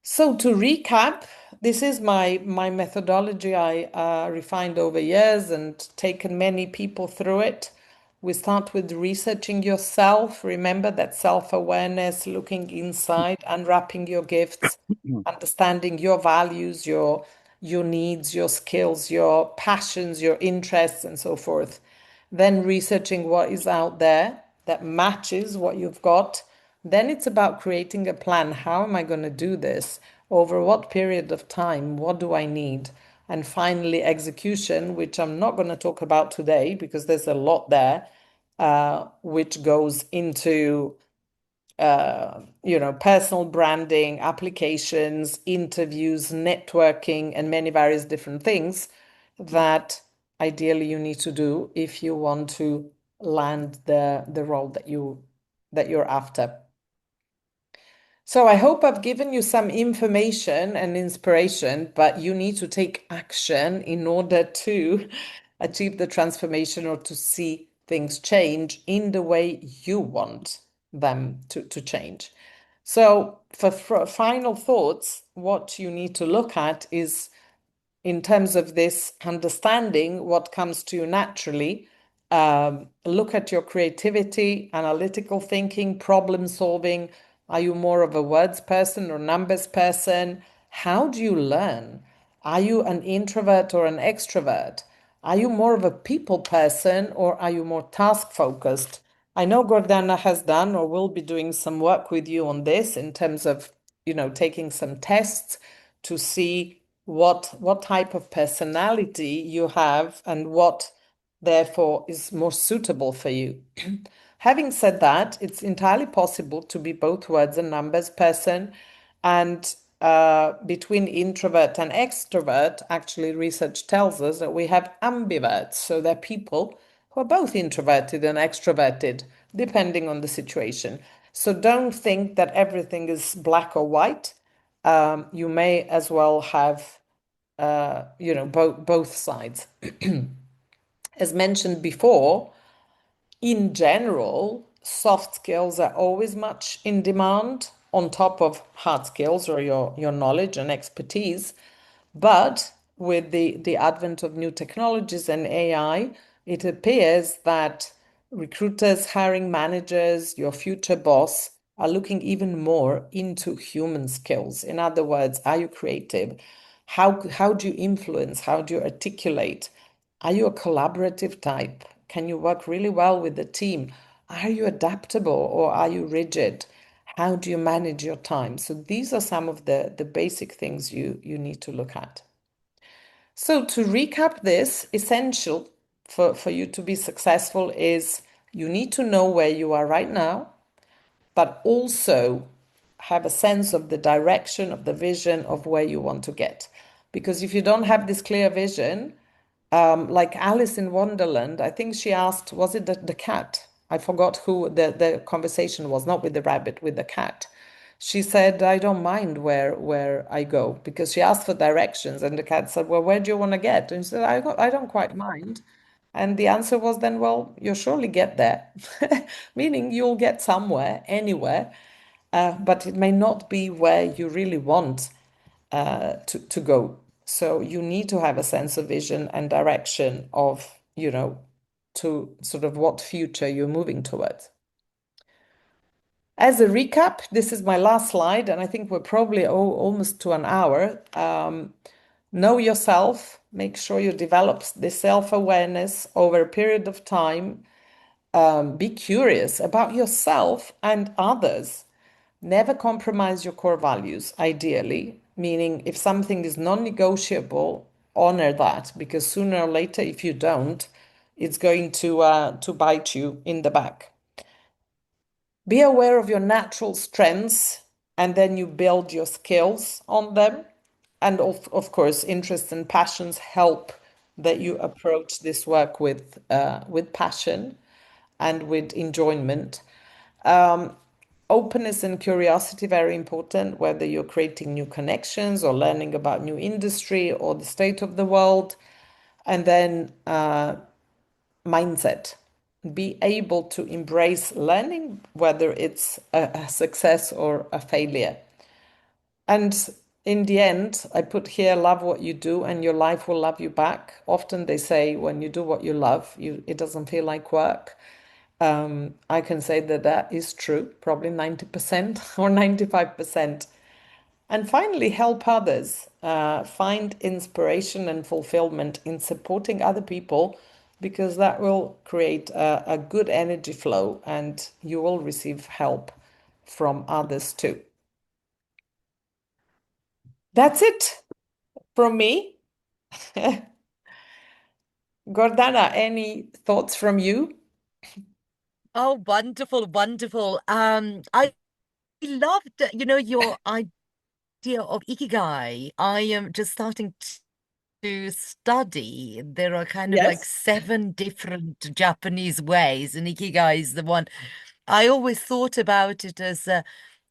B: So to recap, this is my methodology I refined over years and taken many people through it. We start with researching yourself. Remember that self-awareness, looking inside, unwrapping your gifts, understanding your values, your needs, your skills, your passions, your interests, and so forth. Then researching what is out there that matches what you've got. Then it's about creating a plan. How am I going to do this? Over what period of time? What do I need? And finally, execution, which I'm not going to talk about today because there's a lot there, which goes into personal branding, applications, interviews, networking, and many various different things that ideally you need to do if you want to land the role that you're after. So I hope I've given you some information and inspiration, but you need to take action in order to achieve the transformation or to see things change in the way you want them to change. So for final thoughts, what you need to look at is, in terms of this understanding what comes to you naturally, look at your creativity, analytical thinking, problem solving. Are you more of a words person or numbers person? How do you learn? Are you an introvert or an extrovert? Are you more of a people person or are you more task focused? I know Gordana has done or will be doing some work with you on this in terms of, taking some tests to see what type of personality you have and what therefore is more suitable for you. Having said that, it's entirely possible to be both words and numbers person. And between introvert and extrovert, actually, research tells us that we have ambiverts. So they're people who are both introverted and extroverted, depending on the situation. So don't think that everything is black or white. You may as well have, both sides. As mentioned before, in general, soft skills are always much in demand on top of hard skills or your knowledge and expertise. But with the advent of new technologies and AI, it appears that recruiters, hiring managers, your future boss are looking even more into human skills. In other words, are you creative? How do you influence? How do you articulate? Are you a collaborative type? Can you work really well with the team? Are you adaptable or are you rigid? How do you manage your time? So these are some of the basic things you need to look at. So to recap this, essential for you to be successful is you need to know where you are right now, but also have a sense of the direction, of the vision of where you want to get. Because if you don't have this clear vision, like Alice in Wonderland, I think she asked, was it the cat? I forgot who the conversation was, not with the rabbit, with the cat. She said, I don't mind where I go because she asked for directions and the cat said, well, where do you want to get? And she said, I don't quite mind. And the answer was then, well, you'll surely get there, meaning you'll get somewhere, anywhere, but it may not be where you really want to go. So you need to have a sense of vision and direction of, to sort of what future you're moving towards. As a recap, this is my last slide, and I think we're probably almost to an hour. Know yourself, make sure you develop this self-awareness over a period of time. Be curious about yourself and others. Never compromise your core values, ideally, meaning if something is non-negotiable, honor that because sooner or later, if you don't, it's going to bite you in the back. Be aware of your natural strengths and then you build your skills on them. And of course, interests and passions help that you approach this work with passion and with enjoyment. Openness and curiosity, very important, whether you're creating new connections or learning about new industry or the state of the world. And then mindset. Be able to embrace learning, whether it's a success or a failure. And in the end, I put here, love what you do and your life will love you back. Often they say when you do what you love, it doesn't feel like work. I can say that that is true, probably 90% or 95%. And finally, help others. Find inspiration and fulfillment in supporting other people because that will create a good energy flow and you will receive help from others too. That's it from me. Gordana, any thoughts from you?
A: Oh, wonderful, wonderful. I loved, your idea of ikigai. I am just starting to study. There are kind of like
B: Yes,
A: 7 different Japanese ways, and ikigai is the one. I always thought about it as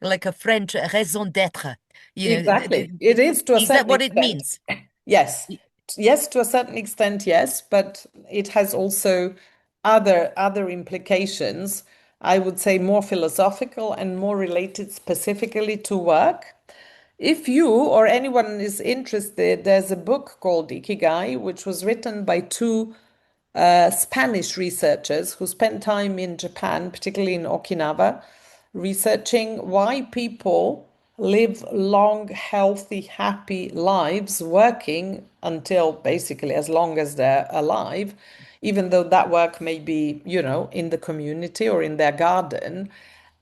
A: like a French raison d'être.
B: exactly. It is to a
A: Is that
B: certain
A: what it
B: extent.
A: means?
B: Yes. Yes, to a certain extent, yes, but it has also other implications. I would say more philosophical and more related specifically to work. If you or anyone is interested, there's a book called Ikigai, which was written by two Spanish researchers who spent time in Japan, particularly in Okinawa, researching why people live long, healthy, happy lives working until basically as long as they're alive, even though that work may be, in the community or in their garden.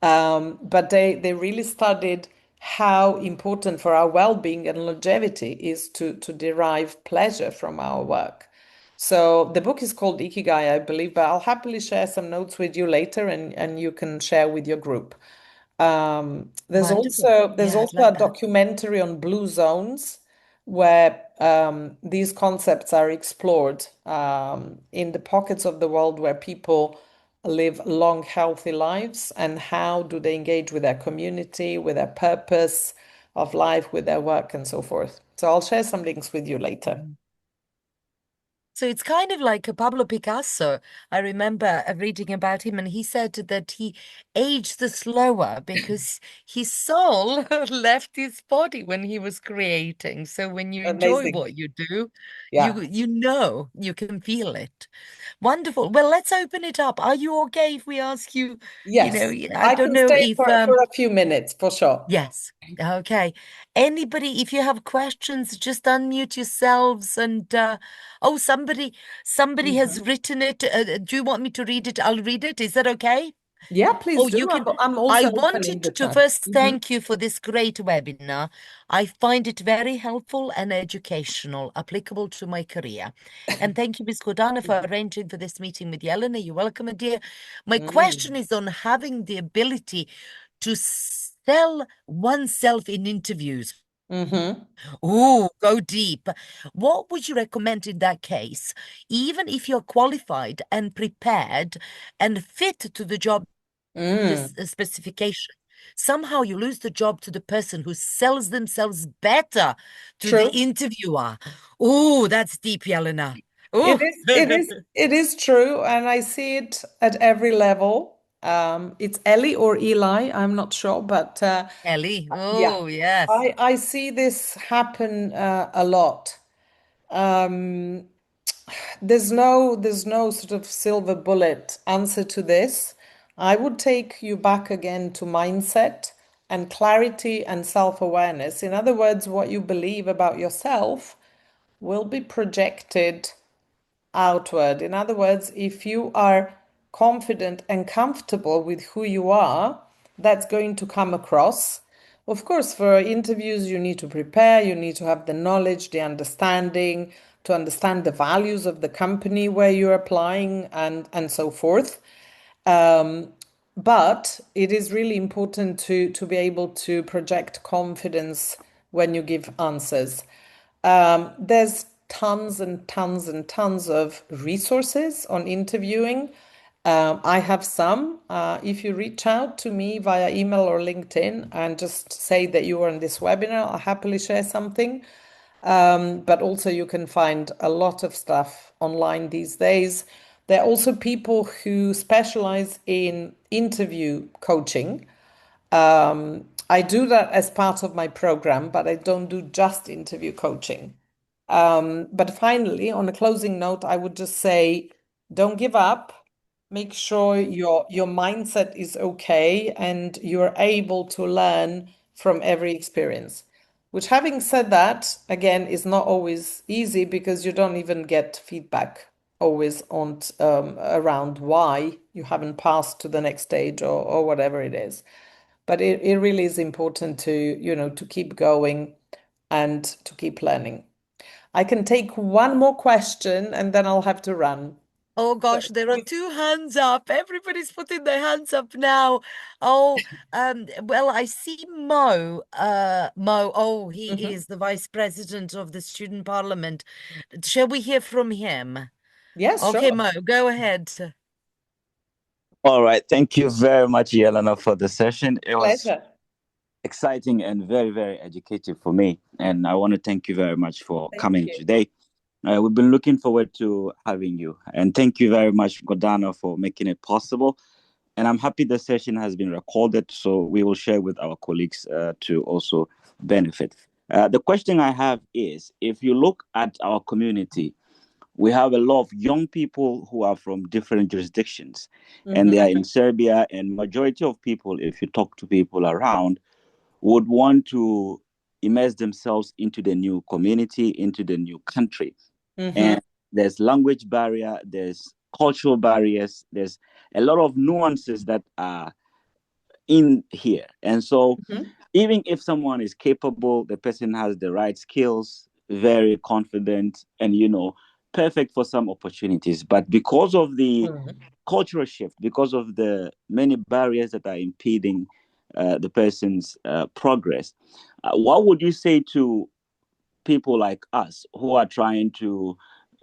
B: But they really studied how important for our well-being and longevity is to derive pleasure from our work. So the book is called Ikigai, I believe, but I'll happily share some notes with you later and you can share with your group. There's
A: Wonderful.
B: also there's
A: Yeah, I'd
B: also a
A: like that.
B: documentary on blue zones where these concepts are explored in the pockets of the world where people live long, healthy lives, and how do they engage with their community, with their purpose of life, with their work, and so forth. So I'll share some links with you later.
A: Mhm. So it's kind of like a Pablo Picasso. I remember reading about him, and he said that he aged slower because his soul left his body when he was creating. So when you enjoy
B: Amazing.
A: what you do,
B: Yeah.
A: you know you can feel it. Wonderful. Well, let's open it up. Are you okay if we ask you,
B: Yes.
A: I
B: I
A: don't
B: can
A: know
B: stay
A: if
B: for a few minutes for sure.
A: yes. Okay. Anybody, if you have questions, just unmute yourselves and oh, somebody has
B: Mhm.
A: written it. Do you want me to read it? I'll read it. Is that okay?
B: Yeah,
A: Oh,
B: please do.
A: you can.
B: I'm
A: I
B: also opening
A: wanted
B: the
A: to
B: chat.
A: first thank you for this great webinar. I find it very helpful and educational, applicable to my career. And thank you, Ms. Gordana, for arranging for this meeting with Jelena. You're welcome, my dear. My question
B: Mm.
A: is on having the ability to sell oneself in interviews.
B: Mm-hmm.
A: Oh, go deep. What would you recommend in that case? Even if you're qualified and prepared and fit to the job
B: Mm.
A: specification, somehow you lose the job to the person who sells themselves better to the
B: True.
A: interviewer. Oh, that's deep, Jelena.
B: It
A: Oh,
B: is, it is, it is true, and I see it at every level. It's Ellie or Eli, I'm not sure, but
A: Ellie.
B: yeah,
A: Oh, yes.
B: I see this happen a lot. Um, there's no sort of silver bullet answer to this. I would take you back again to mindset and clarity and self-awareness. In other words, what you believe about yourself will be projected outward. In other words, if you are confident and comfortable with who you are, that's going to come across. Of course, for interviews, you need to prepare, you need to have the knowledge, the understanding, to understand the values of the company where you're applying and so forth. But it is really important to be able to project confidence when you give answers. There's tons and tons and tons of resources on interviewing. I have some. If you reach out to me via email or LinkedIn and just say that you are on this webinar, I'll happily share something. But also, you can find a lot of stuff online these days. There are also people who specialize in interview coaching. I do that as part of my program, but I don't do just interview coaching. But finally, on a closing note, I would just say don't give up. Make sure your mindset is okay and you're able to learn from every experience. Which, having said that, again, is not always easy because you don't even get feedback always on around why you haven't passed to the next stage or whatever it is. But it really is important to keep going and to keep learning. I can take one more question and then I'll have to run.
A: Oh
B: So,
A: gosh, there are two hands up. Everybody's putting their hands up now. Oh, well, I see Mo. Mo, oh, he
B: mhm.
A: is the vice president of the student parliament. Shall we hear from him?
B: Yes,
A: Okay,
B: sure.
A: Mo, go ahead.
C: All right. Thank you very much, Jelena, for the session. It was
B: Pleasure.
C: exciting and very, very educative for me. And I want to thank you very much for
B: Thank
C: coming
B: you.
C: today. We've been looking forward to having you. And thank you very much, Gordana, for making it possible. And I'm happy the session has been recorded, so we will share with our colleagues to also benefit. The question I have is, if you look at our community, we have a lot of young people who are from different jurisdictions, and they
B: Mhm.
C: are in Serbia. And majority of people, if you talk to people around, would want to immerse themselves into the new community, into the new country. And there's language barrier, there's cultural barriers, there's a lot of nuances that are in here. And so even if someone is capable, the person has the right skills, very confident, and perfect for some opportunities, but because of the cultural shift, because of the many barriers that are impeding the person's progress, what would you say to people like us who are trying to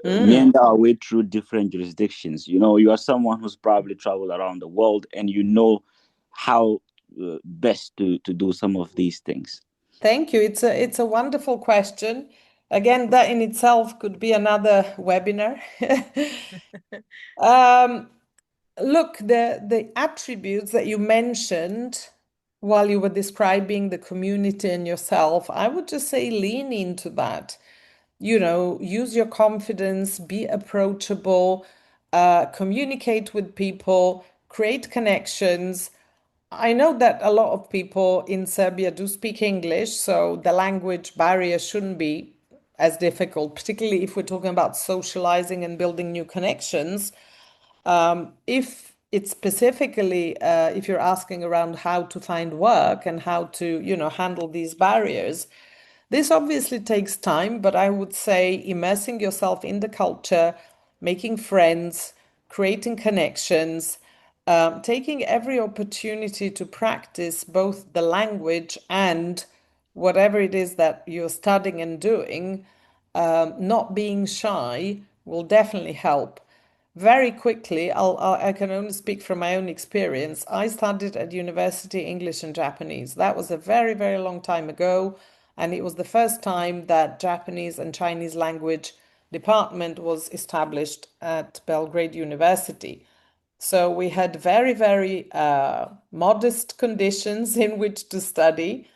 C: meander our way through different jurisdictions? You are someone who's probably traveled around the world, and how best to do some of these things.
B: Thank you. It's a wonderful question. Again, that in itself could be another webinar. Look, the attributes that you mentioned while you were describing the community and yourself, I would just say lean into that. Use your confidence, be approachable, communicate with people, create connections. I know that a lot of people in Serbia do speak English, so the language barrier shouldn't be as difficult, particularly if we're talking about socializing and building new connections. If it's specifically, if you're asking around how to find work and how to, handle these barriers, this obviously takes time, but I would say immersing yourself in the culture, making friends, creating connections, taking every opportunity to practice both the language and whatever it is that you're studying and doing, not being shy will definitely help. Very quickly, I can only speak from my own experience. I studied at university English and Japanese. That was a very, very long time ago. And it was the first time that Japanese and Chinese language department was established at Belgrade University. So we had very, very modest conditions in which to study.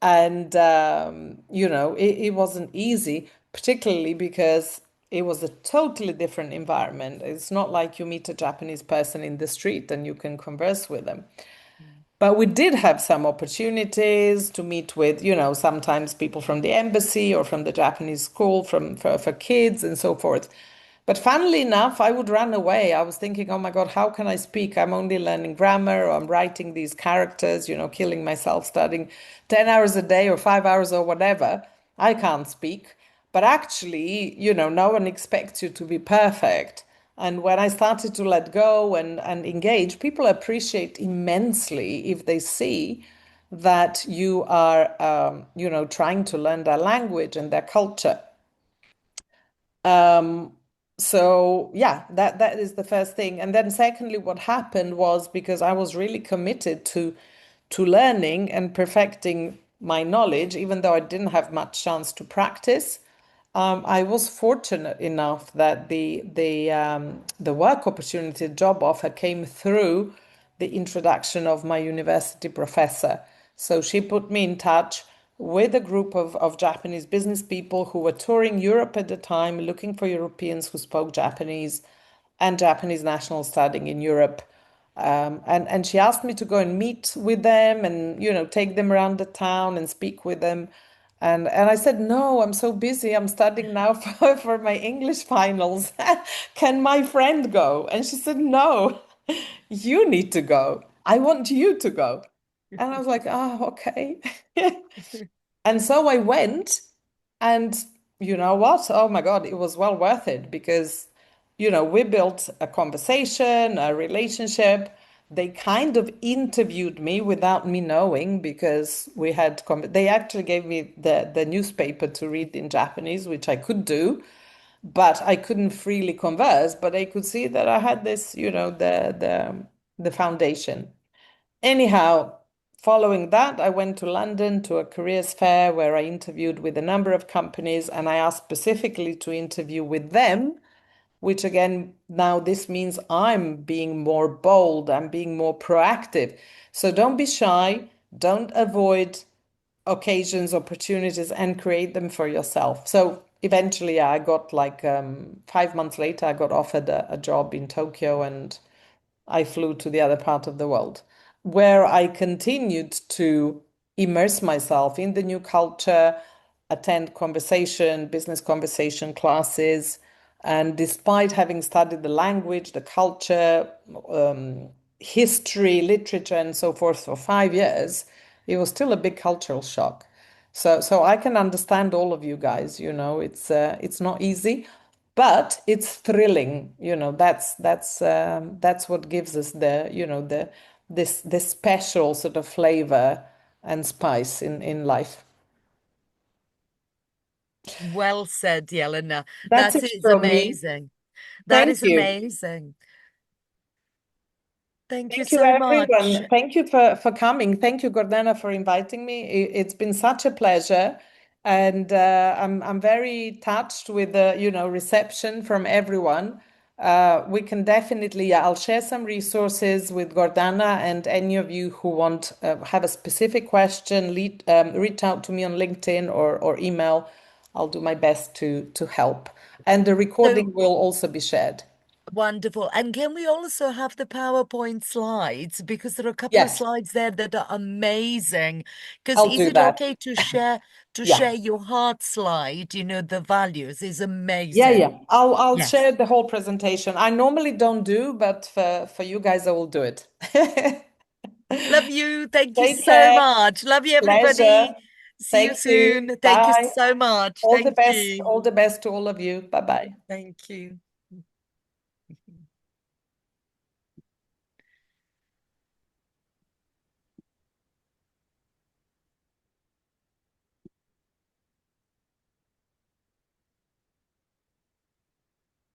B: And, it wasn't easy, particularly because it was a totally different environment. It's not like you meet a Japanese person in the street and you can converse with them. But we did have some opportunities to meet with, sometimes people from the embassy or from the Japanese school for kids and so forth. But funnily enough, I would run away. I was thinking, oh my God, how can I speak? I'm only learning grammar, or I'm writing these characters, killing myself studying 10 hours a day or 5 hours or whatever. I can't speak. But actually, no one expects you to be perfect. And when I started to let go and engage, people appreciate immensely if they see that you are, trying to learn their language and their culture. So yeah, that is the first thing. And then secondly, what happened was because I was really committed to learning and perfecting my knowledge, even though I didn't have much chance to practice. I was fortunate enough that the work opportunity, job offer came through the introduction of my university professor. So she put me in touch with a group of Japanese business people who were touring Europe at the time, looking for Europeans who spoke Japanese and Japanese nationals studying in Europe. And she asked me to go and meet with them and, take them around the town and speak with them. And I said, no, I'm so busy. I'm studying now for my English finals. Can my friend go? And she said, no, you need to go. I want you to go. And I was like, oh, okay. And so I went, and you know what? Oh my God, it was well worth it because, we built a conversation, a relationship. They kind of interviewed me without me knowing because they actually gave me the newspaper to read in Japanese, which I could do, but I couldn't freely converse. But they could see that I had this, the foundation. Anyhow, following that, I went to London to a careers fair where I interviewed with a number of companies, and I asked specifically to interview with them, which again, now this means I'm being more bold, I'm being more proactive. So don't be shy, don't avoid occasions, opportunities, and create them for yourself. So eventually, I got 5 months later, I got offered a job in Tokyo, and I flew to the other part of the world where I continued to immerse myself in the new culture, attend business conversation classes. And despite having studied the language, the culture, history, literature, and so forth for 5 years, it was still a big cultural shock. So I can understand all of you guys, it's not easy, but it's thrilling. That's what gives us this special sort of flavor and spice in life.
A: Well said, Jelena.
B: That's
A: That
B: it
A: is
B: from me.
A: amazing. That
B: Thank
A: is
B: you.
A: amazing. Thank you
B: Thank you,
A: so much.
B: everyone. Thank you for coming. Thank you, Gordana, for inviting me. It's been such a pleasure, and I'm very touched with the reception from everyone. We can definitely, yeah, I'll share some resources with Gordana, and any of you who want have a specific question, reach out to me on LinkedIn or email. I'll do my best to help. And the recording
A: So
B: will also be shared.
A: wonderful. And can we also have the PowerPoint slides? Because there are a couple of
B: Yes,
A: slides there that are amazing. Because
B: I'll
A: is
B: do
A: it
B: that.
A: okay to share
B: Yeah.
A: your heart slide? You know, the values is
B: Yeah,
A: amazing.
B: yeah. I'll
A: Yes.
B: share the whole presentation. I normally don't do, but for you guys, I will do it.
A: Love you. Thank you
B: Take
A: so
B: care.
A: much. Love you,
B: Pleasure.
A: everybody. See you
B: Thank you.
A: soon. Thank you
B: Bye.
A: so much.
B: All the
A: Thank
B: best.
A: you.
B: All the best to all of you. Bye bye.
A: Thank you.